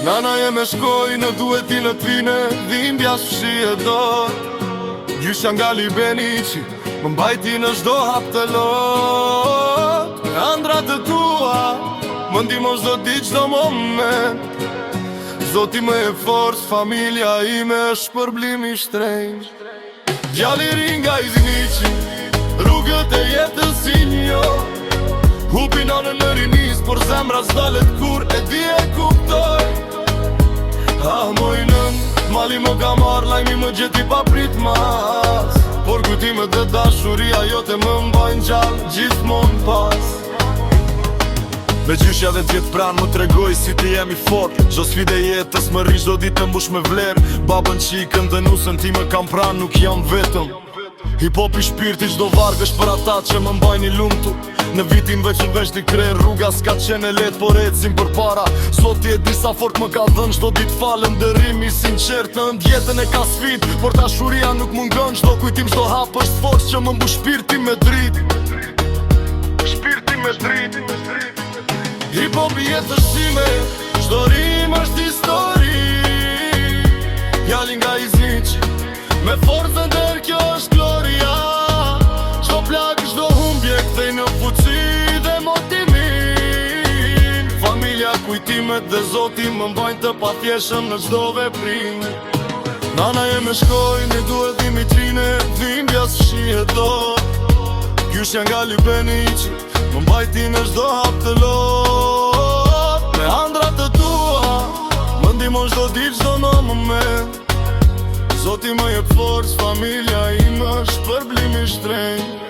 Nana jeme shkoj në duhet ti në t'vine, dhimbja s'fshi e dor. Gjysha nga Libenici, më mbajti në shdo hap të lot. Me andrat të tua, më ndihmon çdo ditë çdo moment. Zoti më e forcë, familja ime është përblim i shtrenjtë. Djalli ri nga Izniqi, rrugët e jetës si një. Hupi nanën në rinis, por zemra s'dalet kur e di e kuptoj. Ah, moj nën, mali më ka marrë, lajmi më gjeti pa prit mas. Por kujtimet dhe dashuria jote më mbajnë gjallë gjithmonë pas. Me gjyshja dhe tjetë pranë më tregoj si ti jemi fort. Çdo sfide jetës më rri çdo ditë mbush me vlerë. Babën qikën dhe nusën ti më kam pranë, nuk jam vetëm. Hip-hop i shpirti çdo varg është për ata që më mbajnë i lumtur. Në vitin veç në veç t'i krejnë rruga s'ka qenë e let, por ecim për para. Sot je disa fort më ka dhënë, çdo dit falem dërimi sinqert. Në ndjetën e ka sfid, por dashuria nuk mungon. Çdo kujtim, çdo hap është forcë që më mbush shpirti me dritë. Shpirti me dritë. Hip-hop i jetës time, çdo rim është histori. Djalli nga Izniqi, me forcën der kjo është gloria. Çdo plagë, çdo humbje kthej në fuqi dhe motimin. Familja, kujtimet dhe Zoti më mbajnë të pathjeshëm në çdo veprim. Nana jeme shkoj në duhet Dimitrine, dhimbja s'fshihet dot. Gjyshja nga Libenici, më mbajti në çdo hap të lot. Me andrat të tua, më ndihmon çdo ditë çdo në moment. Zoti më jep forcë, familja ime është përblim i shtrenjtë.